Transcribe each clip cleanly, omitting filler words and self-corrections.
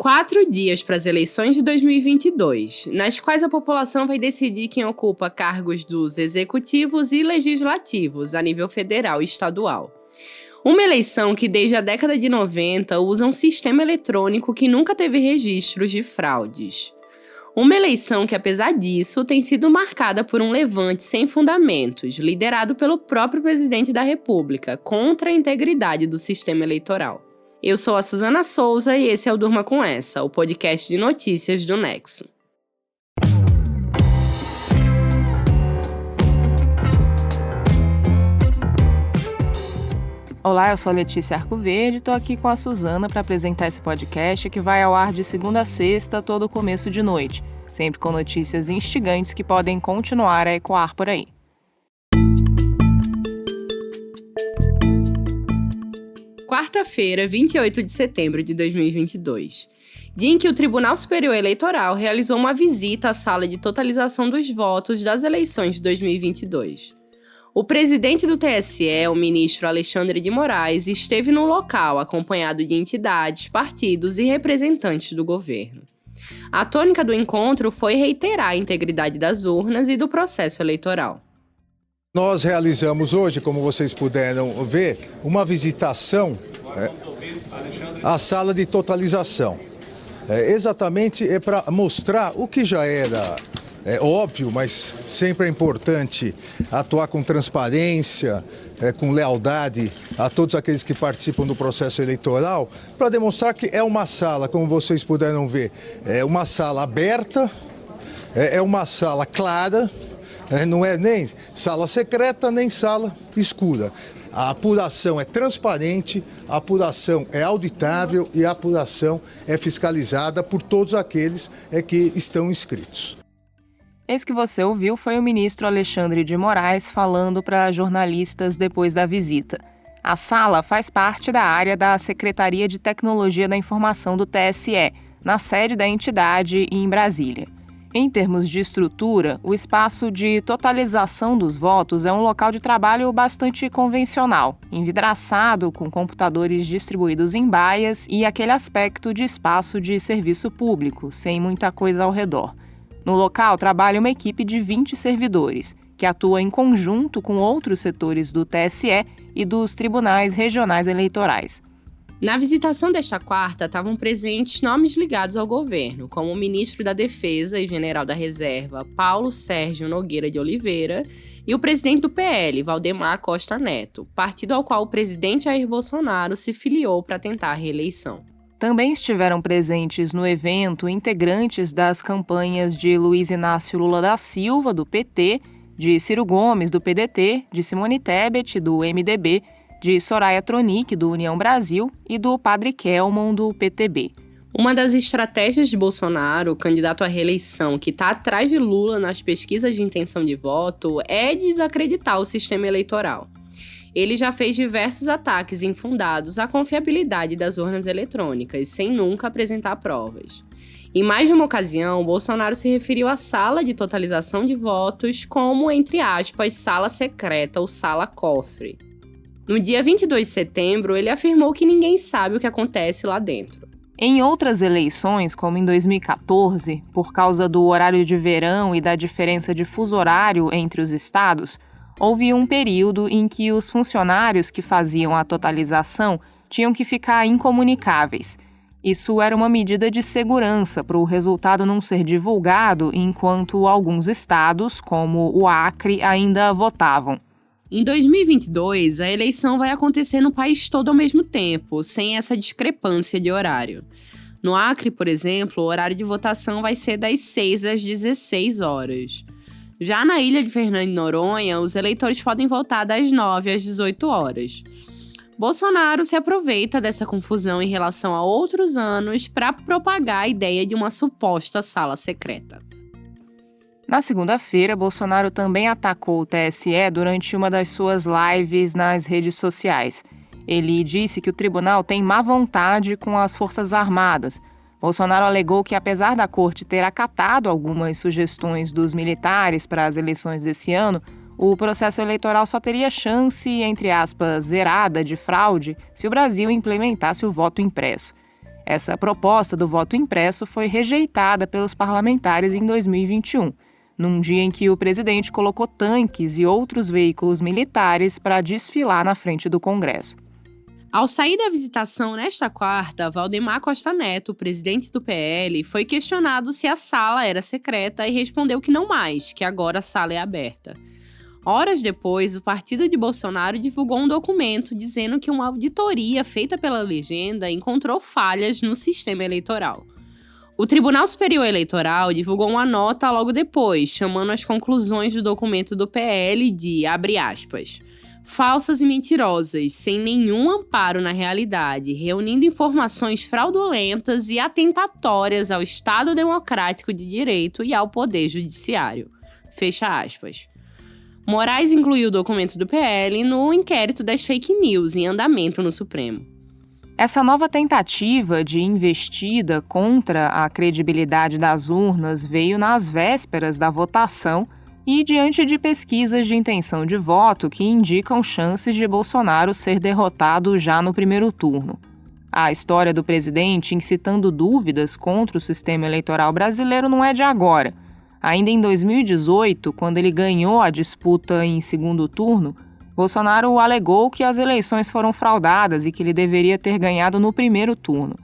4 dias para as eleições de 2022, nas quais a população vai decidir quem ocupa cargos dos executivos e legislativos a nível federal e estadual. Uma eleição que desde a década de 90 usa um sistema eletrônico que nunca teve registros de fraudes. Uma eleição que, apesar disso, tem sido marcada por um levante sem fundamentos, liderado pelo próprio presidente da República, contra a integridade do sistema eleitoral. Eu sou a Suzana Souza e esse é o Durma Com Essa, o podcast de notícias do Nexo. Olá, eu sou a Letícia Arcoverde e estou aqui com a Suzana para apresentar esse podcast que vai ao ar de segunda a sexta, todo começo de noite, sempre com notícias instigantes que podem continuar a ecoar por aí. Quarta-feira, 28 de setembro de 2022, dia em que o Tribunal Superior Eleitoral realizou uma visita à sala de totalização dos votos das eleições de 2022. O presidente do TSE, o ministro Alexandre de Moraes, esteve no local acompanhado de entidades, partidos e representantes do governo. A tônica do encontro foi reiterar a integridade das urnas e do processo eleitoral. Nós realizamos hoje, como vocês puderam ver, uma visitação à sala de totalização. Exatamente para mostrar o que já era óbvio, mas sempre é importante atuar com transparência, com lealdade a todos aqueles que participam do processo eleitoral, para demonstrar que é uma sala, como vocês puderam ver, é uma sala aberta, é uma sala clara. Não é nem sala secreta, nem sala escura. A apuração é transparente, a apuração é auditável e a apuração é fiscalizada por todos aqueles que estão inscritos. Esse que você ouviu foi o ministro Alexandre de Moraes falando para jornalistas depois da visita. A sala faz parte da área da Secretaria de Tecnologia da Informação do TSE, na sede da entidade em Brasília. Em termos de estrutura, o espaço de totalização dos votos é um local de trabalho bastante convencional, envidraçado, com computadores distribuídos em baias e aquele aspecto de espaço de serviço público, sem muita coisa ao redor. No local trabalha uma equipe de 20 servidores, que atua em conjunto com outros setores do TSE e dos tribunais regionais eleitorais. Na visitação desta quarta, estavam presentes nomes ligados ao governo, como o ministro da Defesa e general da Reserva, Paulo Sérgio Nogueira de Oliveira, e o presidente do PL, Valdemar Costa Neto, partido ao qual o presidente Jair Bolsonaro se filiou para tentar a reeleição. Também estiveram presentes no evento integrantes das campanhas de Luiz Inácio Lula da Silva, do PT, de Ciro Gomes, do PDT, de Simone Tebet, do MDB, de Soraya Tronic, do União Brasil, e do Padre Kelmon, do PTB. Uma das estratégias de Bolsonaro, candidato à reeleição, que está atrás de Lula nas pesquisas de intenção de voto, é desacreditar o sistema eleitoral. Ele já fez diversos ataques infundados à confiabilidade das urnas eletrônicas, sem nunca apresentar provas. Em mais de uma ocasião, Bolsonaro se referiu à sala de totalização de votos como, entre aspas, sala secreta ou sala cofre. No dia 22 de setembro, ele afirmou que ninguém sabe o que acontece lá dentro. Em outras eleições, como em 2014, por causa do horário de verão e da diferença de fuso horário entre os estados, houve um período em que os funcionários que faziam a totalização tinham que ficar incomunicáveis. Isso era uma medida de segurança para o resultado não ser divulgado enquanto alguns estados, como o Acre, ainda votavam. Em 2022, a eleição vai acontecer no país todo ao mesmo tempo, sem essa discrepância de horário. No Acre, por exemplo, o horário de votação vai ser das 6 às 16 horas. Já na ilha de Fernando de Noronha, os eleitores podem votar das 9 às 18 horas. Bolsonaro se aproveita dessa confusão em relação a outros anos para propagar a ideia de uma suposta sala secreta. Na segunda-feira, Bolsonaro também atacou o TSE durante uma das suas lives nas redes sociais. Ele disse que o tribunal tem má vontade com as Forças Armadas. Bolsonaro alegou que, apesar da corte ter acatado algumas sugestões dos militares para as eleições desse ano, o processo eleitoral só teria chance, entre aspas, zerada de fraude se o Brasil implementasse o voto impresso. Essa proposta do voto impresso foi rejeitada pelos parlamentares em 2021, num dia em que o presidente colocou tanques e outros veículos militares para desfilar na frente do Congresso. Ao sair da visitação nesta quarta, Valdemar Costa Neto, presidente do PL, foi questionado se a sala era secreta e respondeu que não mais, que agora a sala é aberta. Horas depois, o partido de Bolsonaro divulgou um documento dizendo que uma auditoria feita pela legenda encontrou falhas no sistema eleitoral. O Tribunal Superior Eleitoral divulgou uma nota logo depois, chamando as conclusões do documento do PL de, abre aspas, falsas e mentirosas, sem nenhum amparo na realidade, reunindo informações fraudulentas e atentatórias ao Estado Democrático de Direito e ao Poder Judiciário. Fecha aspas. Moraes incluiu o documento do PL no inquérito das fake news em andamento no Supremo. Essa nova tentativa de investida contra a credibilidade das urnas veio nas vésperas da votação e diante de pesquisas de intenção de voto que indicam chances de Bolsonaro ser derrotado já no primeiro turno. A história do presidente incitando dúvidas contra o sistema eleitoral brasileiro não é de agora. Ainda em 2018, quando ele ganhou a disputa em segundo turno, Bolsonaro alegou que as eleições foram fraudadas e que ele deveria ter ganhado no primeiro turno.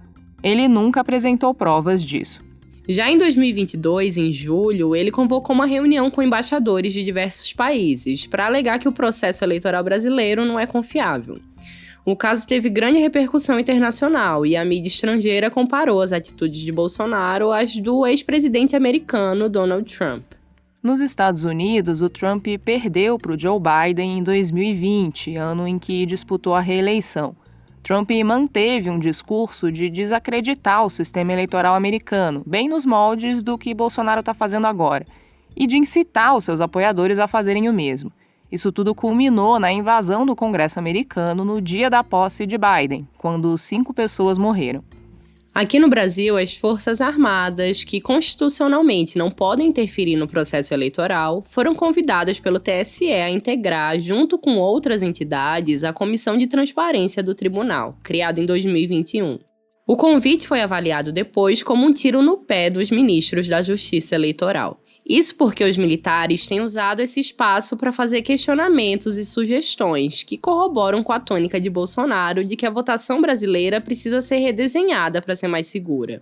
Ele nunca apresentou provas disso. Já em 2022, em julho, ele convocou uma reunião com embaixadores de diversos países para alegar que o processo eleitoral brasileiro não é confiável. O caso teve grande repercussão internacional e a mídia estrangeira comparou as atitudes de Bolsonaro às do ex-presidente americano Donald Trump. Nos Estados Unidos, o Trump perdeu para o Joe Biden em 2020, ano em que disputou a reeleição. Trump manteve um discurso de desacreditar o sistema eleitoral americano, bem nos moldes do que Bolsonaro está fazendo agora, e de incitar os seus apoiadores a fazerem o mesmo. Isso tudo culminou na invasão do Congresso americano no dia da posse de Biden, quando 5 pessoas morreram. Aqui no Brasil, as Forças Armadas, que constitucionalmente não podem interferir no processo eleitoral, foram convidadas pelo TSE a integrar, junto com outras entidades, a Comissão de Transparência do Tribunal, criada em 2021. O convite foi avaliado depois como um tiro no pé dos ministros da Justiça Eleitoral. Isso porque os militares têm usado esse espaço para fazer questionamentos e sugestões que corroboram com a tônica de Bolsonaro de que a votação brasileira precisa ser redesenhada para ser mais segura.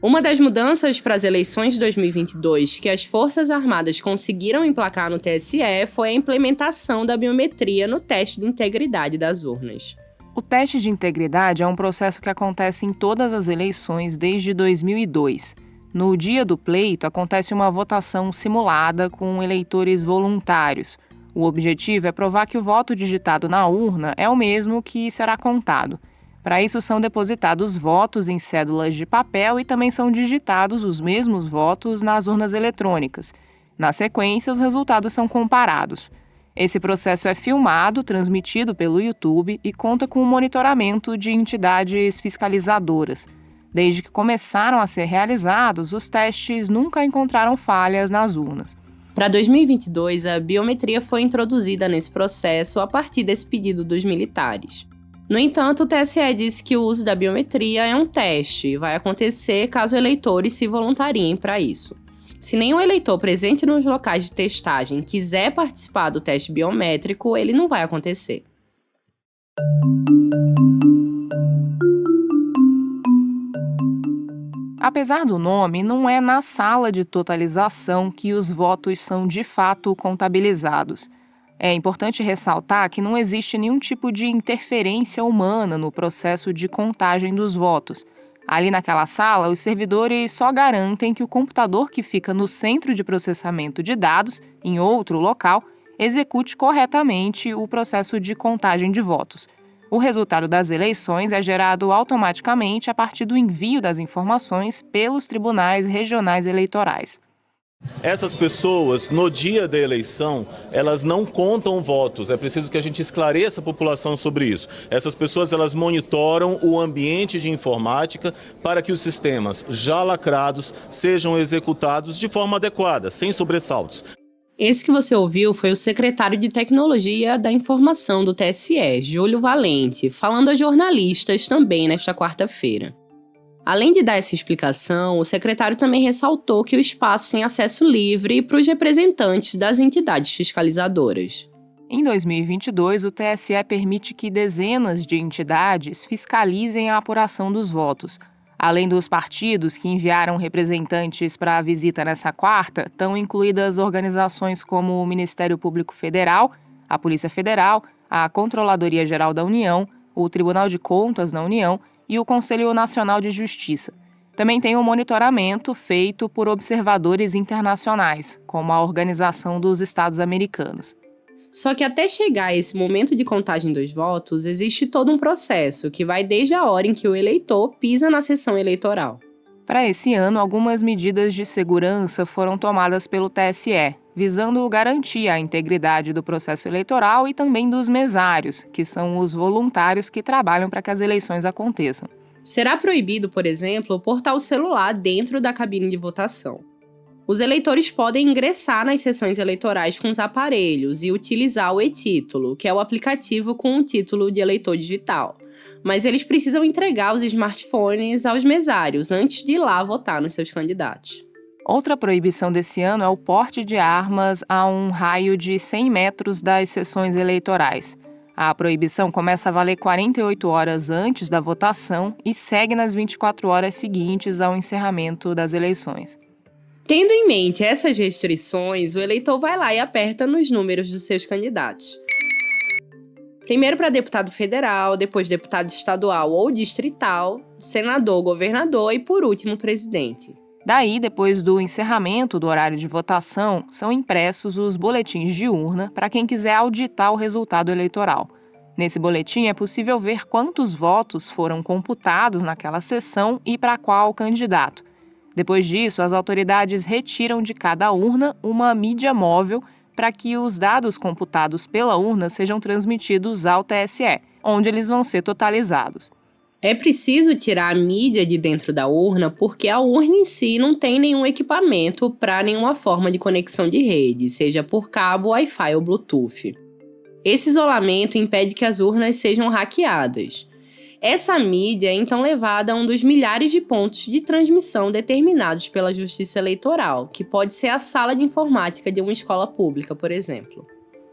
Uma das mudanças para as eleições de 2022 que as Forças Armadas conseguiram emplacar no TSE foi a implementação da biometria no teste de integridade das urnas. O teste de integridade é um processo que acontece em todas as eleições desde 2002. No dia do pleito, acontece uma votação simulada com eleitores voluntários. O objetivo é provar que o voto digitado na urna é o mesmo que será contado. Para isso, são depositados votos em cédulas de papel e também são digitados os mesmos votos nas urnas eletrônicas. Na sequência, os resultados são comparados. Esse processo é filmado, transmitido pelo YouTube e conta com o monitoramento de entidades fiscalizadoras. Desde que começaram a ser realizados, os testes nunca encontraram falhas nas urnas. Para 2022, a biometria foi introduzida nesse processo a partir desse pedido dos militares. No entanto, o TSE disse que o uso da biometria é um teste e vai acontecer caso eleitores se voluntariem para isso. Se nenhum eleitor presente nos locais de testagem quiser participar do teste biométrico, ele não vai acontecer. Apesar do nome, não é na sala de totalização que os votos são de fato contabilizados. É importante ressaltar que não existe nenhum tipo de interferência humana no processo de contagem dos votos. Ali naquela sala, os servidores só garantem que o computador que fica no centro de processamento de dados, em outro local, execute corretamente o processo de contagem de votos. O resultado das eleições é gerado automaticamente a partir do envio das informações pelos tribunais regionais eleitorais. Essas pessoas, no dia da eleição, elas não contam votos. É preciso que a gente esclareça a população sobre isso. Essas pessoas, elas monitoram o ambiente de informática para que os sistemas já lacrados sejam executados de forma adequada, sem sobressaltos. Esse que você ouviu foi o secretário de Tecnologia da Informação do TSE, Júlio Valente, falando a jornalistas também nesta quarta-feira. Além de dar essa explicação, o secretário também ressaltou que o espaço tem acesso livre para os representantes das entidades fiscalizadoras. Em 2022, o TSE permite que dezenas de entidades fiscalizem a apuração dos votos. Além dos partidos que enviaram representantes para a visita nessa quarta, estão incluídas organizações como o Ministério Público Federal, a Polícia Federal, a Controladoria Geral da União, o Tribunal de Contas da União e o Conselho Nacional de Justiça. Também tem o monitoramento feito por observadores internacionais, como a Organização dos Estados Americanos. Só que até chegar a esse momento de contagem dos votos, existe todo um processo que vai desde a hora em que o eleitor pisa na sessão eleitoral. Para esse ano, algumas medidas de segurança foram tomadas pelo TSE, visando garantir a integridade do processo eleitoral e também dos mesários, que são os voluntários que trabalham para que as eleições aconteçam. Será proibido, por exemplo, portar o celular dentro da cabine de votação. Os eleitores podem ingressar nas sessões eleitorais com os aparelhos e utilizar o e-título, que é o aplicativo com o título de eleitor digital. Mas eles precisam entregar os smartphones aos mesários antes de ir lá votar nos seus candidatos. Outra proibição desse ano é o porte de armas a um raio de 100 metros das sessões eleitorais. A proibição começa a valer 48 horas antes da votação e segue nas 24 horas seguintes ao encerramento das eleições. Tendo em mente essas restrições, o eleitor vai lá e aperta nos números dos seus candidatos. Primeiro para deputado federal, depois deputado estadual ou distrital, senador, governador e, por último, presidente. Daí, depois do encerramento do horário de votação, são impressos os boletins de urna para quem quiser auditar o resultado eleitoral. Nesse boletim é possível ver quantos votos foram computados naquela sessão e para qual candidato. Depois disso, as autoridades retiram de cada urna uma mídia móvel para que os dados computados pela urna sejam transmitidos ao TSE, onde eles vão ser totalizados. É preciso tirar a mídia de dentro da urna porque a urna em si não tem nenhum equipamento para nenhuma forma de conexão de rede, seja por cabo, Wi-Fi ou Bluetooth. Esse isolamento impede que as urnas sejam hackeadas. Essa mídia é então levada a um dos milhares de pontos de transmissão determinados pela Justiça Eleitoral, que pode ser a sala de informática de uma escola pública, por exemplo.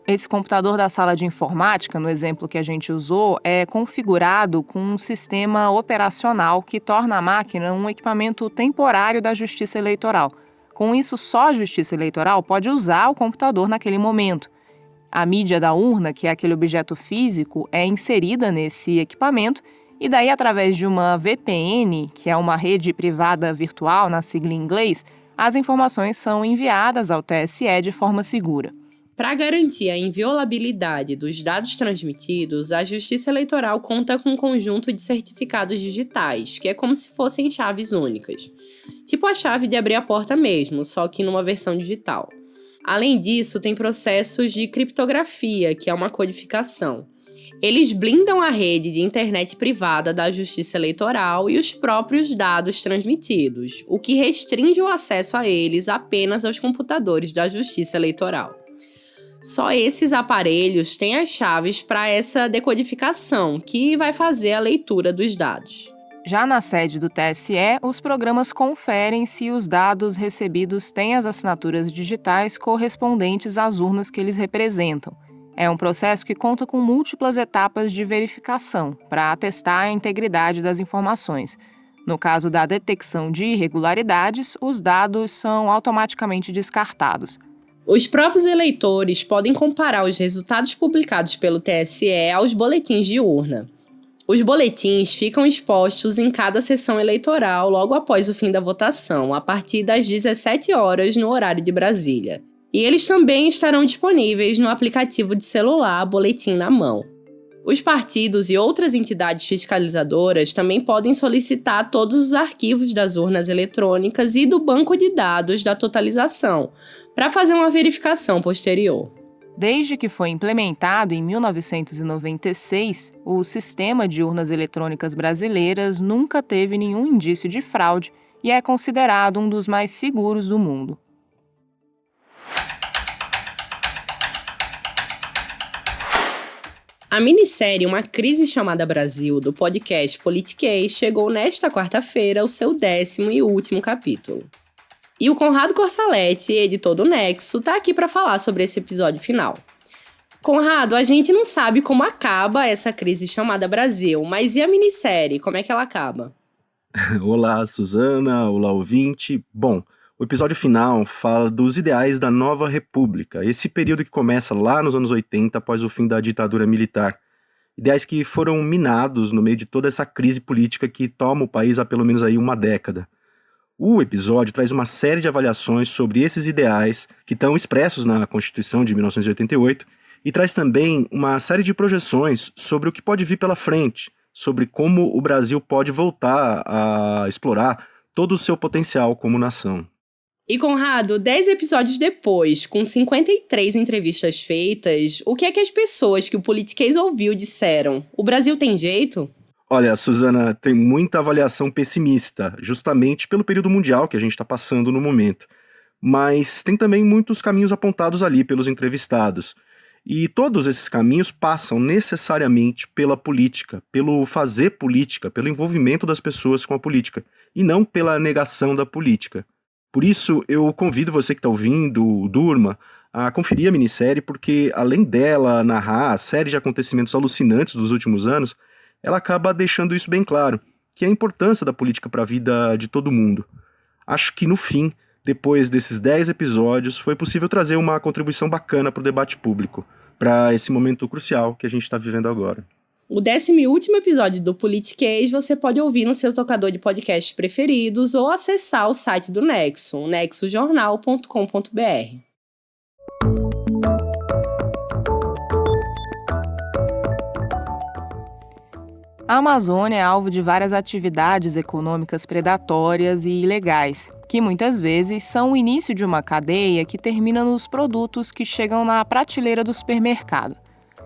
Esse computador da sala de informática, no exemplo que a gente usou, é configurado com um sistema operacional que torna a máquina um equipamento temporário da Justiça Eleitoral. Com isso, só a Justiça Eleitoral pode usar o computador naquele momento. A mídia da urna, que é aquele objeto físico, é inserida nesse equipamento e daí, através de uma VPN, que é uma rede privada virtual, na sigla em inglês, as informações são enviadas ao TSE de forma segura. Para garantir a inviolabilidade dos dados transmitidos, a Justiça Eleitoral conta com um conjunto de certificados digitais, que é como se fossem chaves únicas. Tipo a chave de abrir a porta mesmo, só que numa versão digital. Além disso, tem processos de criptografia, que é uma codificação. Eles blindam a rede de internet privada da Justiça Eleitoral e os próprios dados transmitidos, o que restringe o acesso a eles apenas aos computadores da Justiça Eleitoral. Só esses aparelhos têm as chaves para essa decodificação, que vai fazer a leitura dos dados. Já na sede do TSE, os programas conferem se os dados recebidos têm as assinaturas digitais correspondentes às urnas que eles representam. É um processo que conta com múltiplas etapas de verificação para atestar a integridade das informações. No caso da detecção de irregularidades, os dados são automaticamente descartados. Os próprios eleitores podem comparar os resultados publicados pelo TSE aos boletins de urna. Os boletins ficam expostos em cada sessão eleitoral logo após o fim da votação, a partir das 17 horas no horário de Brasília. E eles também estarão disponíveis no aplicativo de celular Boletim na Mão. Os partidos e outras entidades fiscalizadoras também podem solicitar todos os arquivos das urnas eletrônicas e do banco de dados da totalização, para fazer uma verificação posterior. Desde que foi implementado em 1996, o sistema de urnas eletrônicas brasileiras nunca teve nenhum indício de fraude e é considerado um dos mais seguros do mundo. A minissérie Uma Crise Chamada Brasil, do podcast Politiquês, chegou nesta quarta-feira ao seu 10º e último capítulo. E o Conrado Corsaletti, editor do Nexo, tá aqui para falar sobre esse episódio final. Conrado, a gente não sabe como acaba essa crise chamada Brasil, mas e a minissérie, como é que ela acaba? Olá, Suzana, olá, ouvinte. Bom, o episódio final fala dos ideais da nova república, esse período que começa lá nos anos 80, após o fim da ditadura militar. Ideais que foram minados no meio de toda essa crise política que toma o país há pelo menos aí uma década. O episódio traz uma série de avaliações sobre esses ideais que estão expressos na Constituição de 1988 e traz também uma série de projeções sobre o que pode vir pela frente, sobre como o Brasil pode voltar a explorar todo o seu potencial como nação. E Conrado, 10 episódios depois, com 53 entrevistas feitas, o que é que as pessoas que o Politiquês ouviu disseram? O Brasil tem jeito? Olha, Suzana, tem muita avaliação pessimista, justamente pelo período mundial que a gente está passando no momento. Mas tem também muitos caminhos apontados ali pelos entrevistados. E todos esses caminhos passam necessariamente pela política, pelo fazer política, pelo envolvimento das pessoas com a política, e não pela negação da política. Por isso, eu convido você que está ouvindo, durma, a conferir a minissérie, porque além dela narrar a série de acontecimentos alucinantes dos últimos anos, ela acaba deixando isso bem claro, que é a importância da política para a vida de todo mundo. Acho que no fim, depois desses 10 episódios, foi possível trazer uma contribuição bacana para o debate público, para esse momento crucial que a gente está vivendo agora. O 10º e último episódio do Politiquês você pode ouvir no seu tocador de podcasts preferidos ou acessar o site do Nexo, nexojornal.com.br. A Amazônia é alvo de várias atividades econômicas predatórias e ilegais, que muitas vezes são o início de uma cadeia que termina nos produtos que chegam na prateleira do supermercado.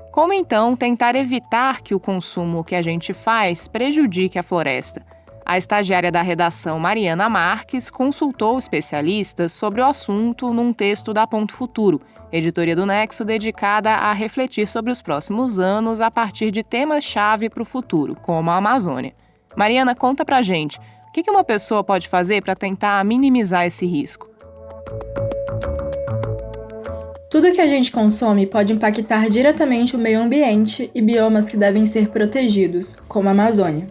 Como então tentar evitar que o consumo que a gente faz prejudique a floresta? A estagiária da redação Mariana Marques consultou especialistas sobre o assunto num texto da Ponto Futuro, editoria do Nexo dedicada a refletir sobre os próximos anos a partir de temas-chave para o futuro, como a Amazônia. Mariana, conta pra gente, o que uma pessoa pode fazer para tentar minimizar esse risco? Tudo que a gente consome pode impactar diretamente o meio ambiente e biomas que devem ser protegidos, como a Amazônia.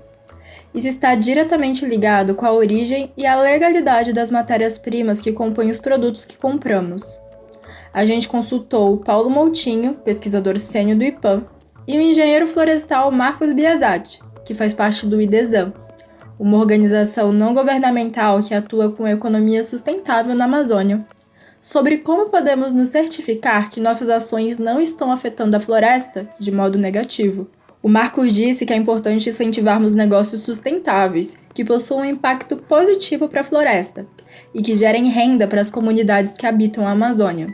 Isso está diretamente ligado com a origem e a legalidade das matérias-primas que compõem os produtos que compramos. A gente consultou o Paulo Moutinho, pesquisador sênior do IPAM, e o engenheiro florestal Marcos Biasatti, que faz parte do IDESAM, uma organização não governamental que atua com a economia sustentável na Amazônia, sobre como podemos nos certificar que nossas ações não estão afetando a floresta de modo negativo. O Marcos disse que é importante incentivarmos negócios sustentáveis, que possuam um impacto positivo para a floresta e que gerem renda para as comunidades que habitam a Amazônia.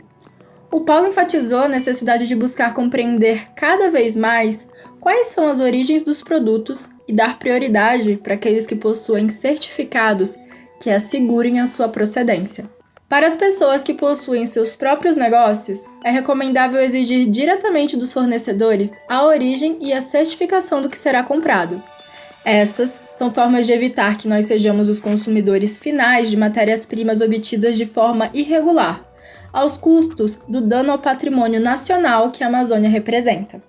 O Paulo enfatizou a necessidade de buscar compreender cada vez mais quais são as origens dos produtos e dar prioridade para aqueles que possuem certificados que assegurem a sua procedência. Para as pessoas que possuem seus próprios negócios, é recomendável exigir diretamente dos fornecedores a origem e a certificação do que será comprado. Essas são formas de evitar que nós sejamos os consumidores finais de matérias-primas obtidas de forma irregular, aos custos do dano ao patrimônio nacional que a Amazônia representa.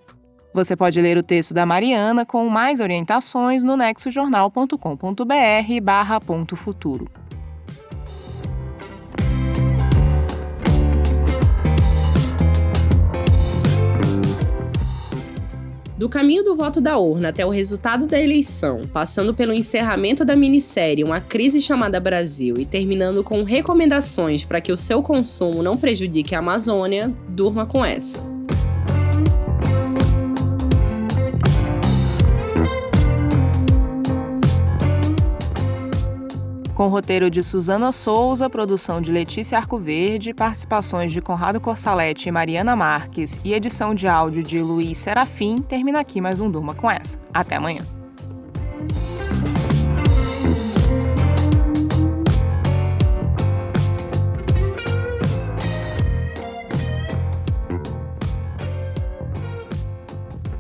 Você pode ler o texto da Mariana com mais orientações no nexojornal.com.br/pontofuturo. Do caminho do voto da urna até o resultado da eleição, passando pelo encerramento da minissérie Uma Crise Chamada Brasil e terminando com recomendações para que o seu consumo não prejudique a Amazônia, durma com essa. Com roteiro de Suzana Souza, produção de Letícia Arcoverde, participações de Conrado Corsaletti e Mariana Marques e edição de áudio de Luiz Serafim, termina aqui mais um Durma com essa. Até amanhã.